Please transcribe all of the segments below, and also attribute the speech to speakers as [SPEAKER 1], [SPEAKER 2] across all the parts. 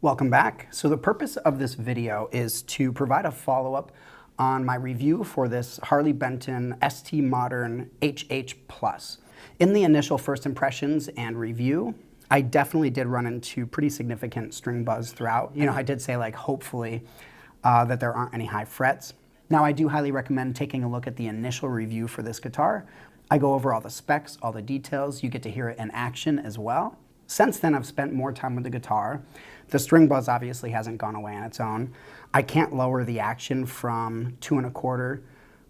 [SPEAKER 1] Welcome back. So the purpose of this video is to provide a follow-up on my review for this Harley Benton ST Modern HH Plus. In the initial first impressions and review, I definitely did run into pretty significant string buzz throughout. I did say hopefully that there aren't any high frets. Now I do highly recommend taking a look at the initial review for this guitar. I go over all the specs, all the details. You get to hear it in action as well. Since then, I've spent more time with the guitar. The string buzz obviously hasn't gone away on its own. I can't lower the action from 2 1/4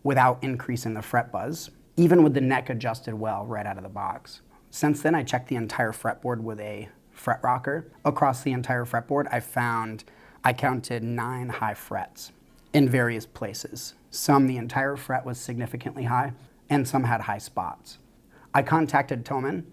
[SPEAKER 1] without increasing the fret buzz, even with the neck adjusted well right out of the box. Since then, I checked the entire fretboard with a fret rocker. Across the entire fretboard, I counted 9 high frets in various places. Some, the entire fret was significantly high, and some had high spots. I contacted Thomann.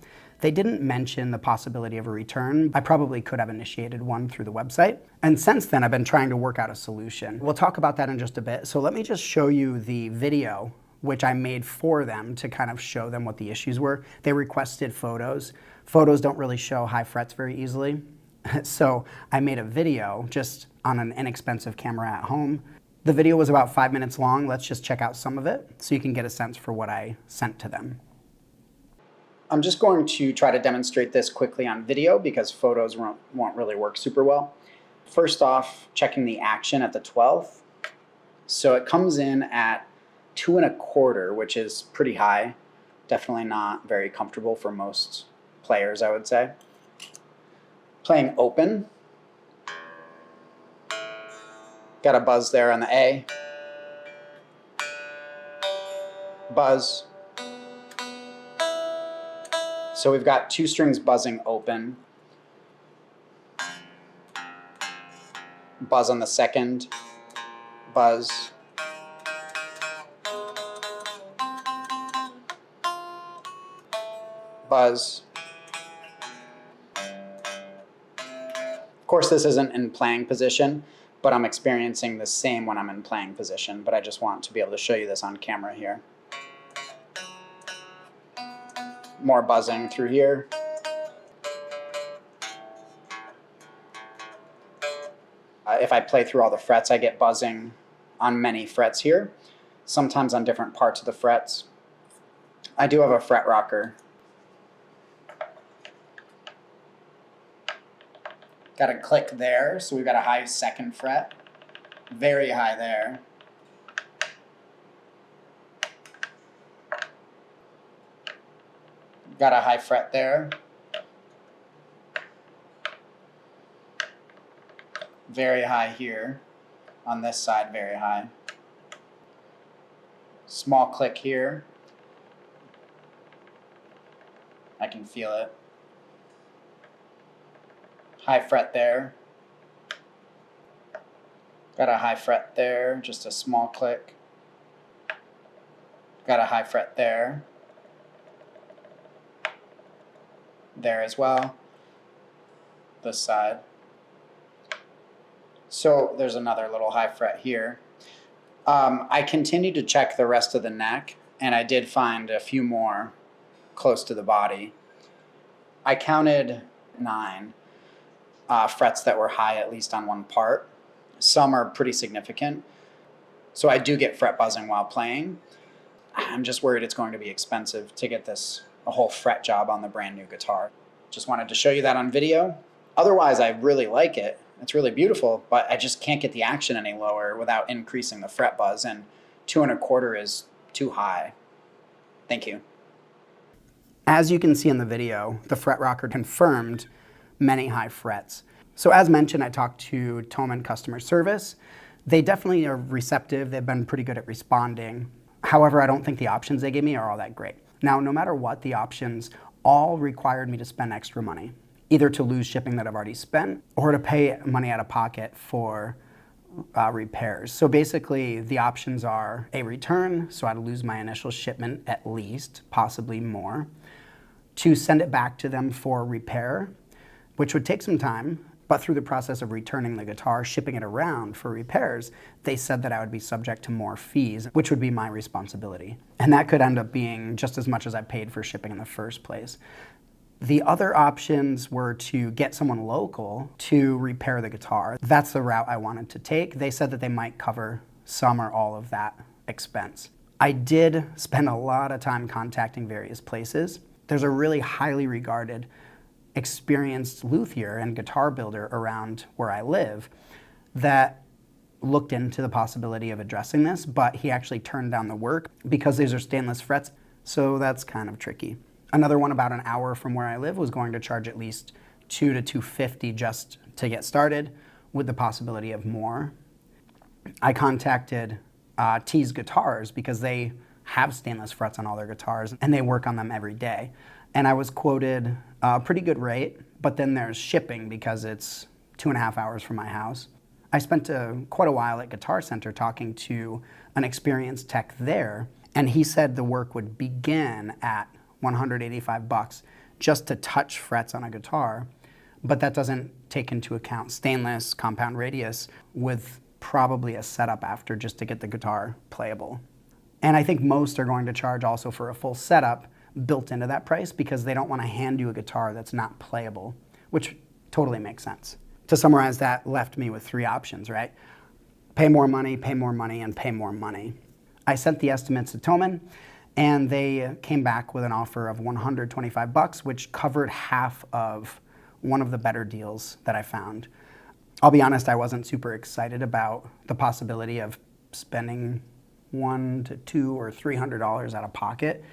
[SPEAKER 1] They didn't mention the possibility of a return. I probably could have initiated one through the website. And since then, I've been trying to work out a solution. We'll talk about that in just a bit. So let me just show you the video which I made for them to kind of show them what the issues were. They requested photos. Photos don't really show high frets very easily. So I made a video just on an inexpensive camera at home. The video was about 5 minutes long. Let's just check out some of it so you can get a sense for what I sent to them. I'm just going to try to demonstrate this quickly on video because photos won't really work super well. First off, checking the action at the 12th. So it comes in at 2 1/4, which is pretty high. Definitely not very comfortable for most players, I would say. Playing open. Got a buzz there on the A. Buzz. So we've got 2 strings buzzing open. Buzz on the second. Buzz. Buzz. Of course, this isn't in playing position, but I'm experiencing the same when I'm in playing position, but I just want to be able to show you this on camera here. More buzzing through here. If I play through all the frets, I get buzzing on many frets here, sometimes on different parts of the frets. I do have a fret rocker. Got a click there, so we've got a high 2nd fret, very high there. Got a high fret there. Very high here. On this side, very high. Small click here. I can feel it. High fret there. Got a high fret there, just a small click. Got a high fret there. There as well, this side. So there's another little high fret here. I continued to check the rest of the neck, and I did find a few more close to the body. I counted 9 frets that were high, at least on one part. Some are pretty significant. So I do get fret buzzing while playing. I'm just worried it's going to be expensive to get a whole fret job on the brand new guitar. Just wanted to show you that on video. Otherwise, I really like it. It's really beautiful, but I just can't get the action any lower without increasing the fret buzz, and 2 1/4 is too high. Thank you. As you can see in the video, the fret rocker confirmed many high frets. So as mentioned, I talked to Thomann customer service. They definitely are receptive. They've been pretty good at responding. However, I don't think the options they gave me are all that great. Now, no matter what, the options all required me to spend extra money, either to lose shipping that I've already spent or to pay money out of pocket for repairs. So basically, the options are a return, so I'd lose my initial shipment at least, possibly more, to send it back to them for repair, which would take some time, but through the process of returning the guitar, shipping it around for repairs, they said that I would be subject to more fees, which would be my responsibility. And that could end up being just as much as I paid for shipping in the first place. The other options were to get someone local to repair the guitar. That's the route I wanted to take. They said that they might cover some or all of that expense. I did spend a lot of time contacting various places. There's a really highly regarded, experienced luthier and guitar builder around where I live that looked into the possibility of addressing this, but he actually turned down the work because these are stainless frets, so that's kind of tricky. Another one about an hour from where I live was going to charge at least $200 to $250 just to get started, with the possibility of more. I contacted T's Guitars because they have stainless frets on all their guitars and they work on them every day. And I was quoted a pretty good rate, but then there's shipping because it's 2.5 hours from my house. I spent quite a while at Guitar Center talking to an experienced tech there, and he said the work would begin at $185 just to touch frets on a guitar, but that doesn't take into account stainless, compound radius, with probably a setup after just to get the guitar playable. And I think most are going to charge also for a full setup built into that price because they don't want to hand you a guitar that's not playable, which totally makes sense. To summarize, that left me with 3 options, right? Pay more money, and pay more money. I sent the estimates to Thomann, and they came back with an offer of $125, which covered half of one of the better deals that I found. I'll be honest, I wasn't super excited about the possibility of spending $100 to $200 or $300 out of pocket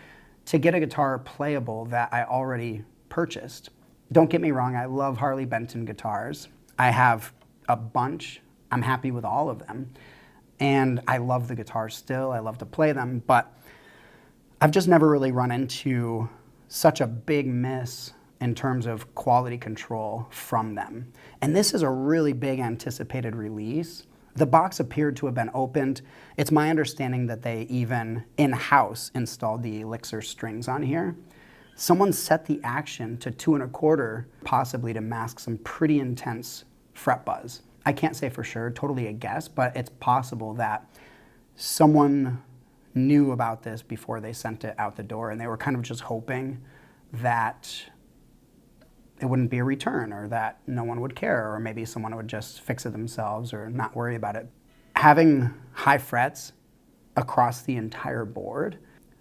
[SPEAKER 1] to get a guitar playable that I already purchased. Don't get me wrong, I love Harley Benton guitars. I have a bunch. I'm happy with all of them. And I love the guitars still. I love to play them, but I've just never really run into such a big miss in terms of quality control from them. And this is a really big anticipated release. The box appeared to have been opened. It's my understanding that they even in-house installed the Elixir strings on here. Someone set the action to 2 1/4, possibly to mask some pretty intense fret buzz. I can't say for sure, totally a guess, but it's possible that someone knew about this before they sent it out the door, and they were kind of just hoping that it wouldn't be a return, or that no one would care, or maybe someone would just fix it themselves or not worry about it. Having high frets across the entire board,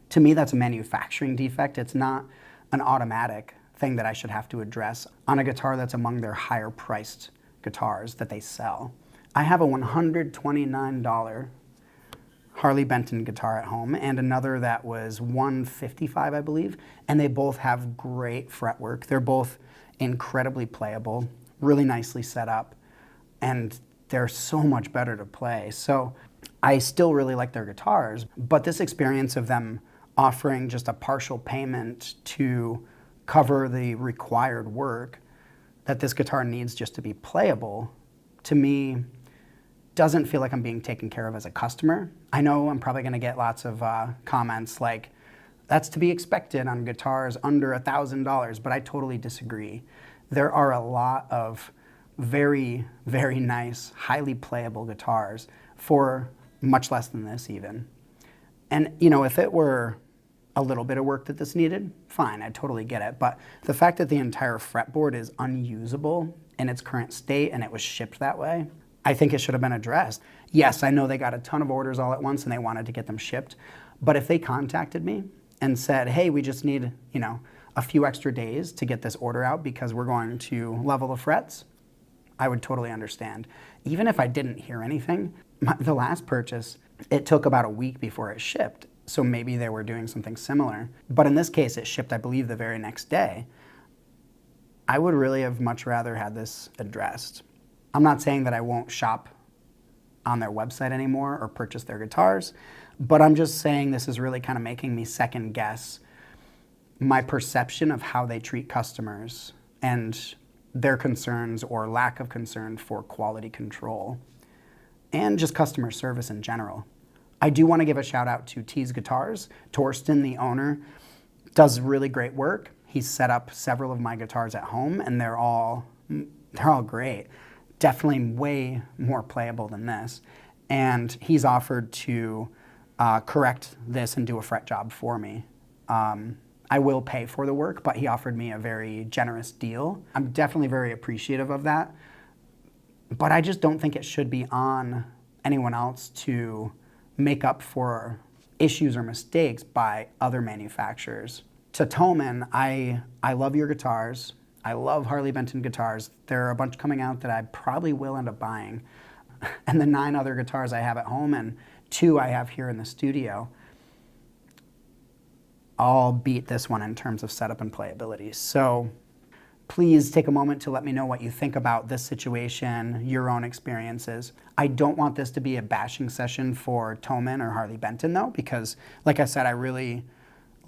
[SPEAKER 1] to me that's a manufacturing defect. It's not an automatic thing that I should have to address on a guitar that's among their higher priced guitars that they sell. I have a $129 Harley Benton guitar at home and another that was $155, I believe, and they both have great fretwork. They're both incredibly playable, really nicely set up, and they're so much better to play. So I still really like their guitars, but this experience of them offering just a partial payment to cover the required work that this guitar needs just to be playable, to me, doesn't feel like I'm being taken care of as a customer. I know I'm probably gonna get lots of comments like, that's to be expected on guitars under $1,000, but I totally disagree. There are a lot of very, very nice, highly playable guitars for much less than this even. And you know, if it were a little bit of work that this needed, fine, I totally get it. But the fact that the entire fretboard is unusable in its current state and it was shipped that way, I think it should have been addressed. Yes, I know they got a ton of orders all at once and they wanted to get them shipped, but if they contacted me and said, hey, we just need, you know, a few extra days to get this order out because we're going to level the frets, I would totally understand. Even if I didn't hear anything, the last purchase, it took about a week before it shipped. So maybe they were doing something similar. But in this case, it shipped, I believe, the very next day. I would really have much rather had this addressed. I'm not saying that I won't shop on their website anymore or purchase their guitars, but I'm just saying this is really kind of making me second guess my perception of how they treat customers and their concerns or lack of concern for quality control and just customer service in general. I do want to give a shout out to T's Guitars. Torsten, the owner, does really great work. He's set up several of my guitars at home and they're all great. Definitely way more playable than this. And he's offered to correct this and do a fret job for me. I will pay for the work, but he offered me a very generous deal. I'm definitely very appreciative of that, but I just don't think it should be on anyone else to make up for issues or mistakes by other manufacturers. To Thomann, I love your guitars. I love Harley Benton guitars. There are a bunch coming out that I probably will end up buying. And the 9 other guitars I have at home and 2 I have here in the studio all beat this one in terms of setup and playability. So please take a moment to let me know what you think about this situation, your own experiences. I don't want this to be a bashing session for Thomann or Harley Benton though, because like I said, I really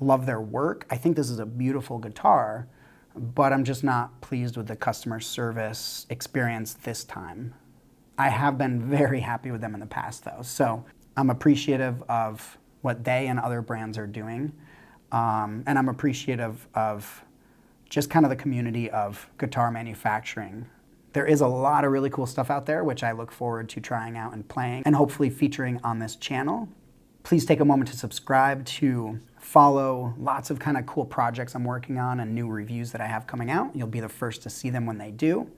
[SPEAKER 1] love their work. I think this is a beautiful guitar, but I'm just not pleased with the customer service experience this time. I have been very happy with them in the past though, so I'm appreciative of what they and other brands are doing, and I'm appreciative of just kind of the community of guitar manufacturing. There is a lot of really cool stuff out there, which I look forward to trying out and playing and hopefully featuring on this channel. Please take a moment to subscribe, to follow lots of kind of cool projects I'm working on and new reviews that I have coming out. You'll be the first to see them when they do.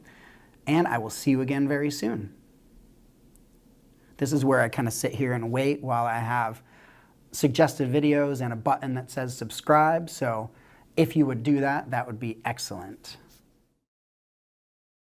[SPEAKER 1] And I will see you again very soon. This is where I kind of sit here and wait while I have suggested videos and a button that says subscribe. So if you would do that, that would be excellent.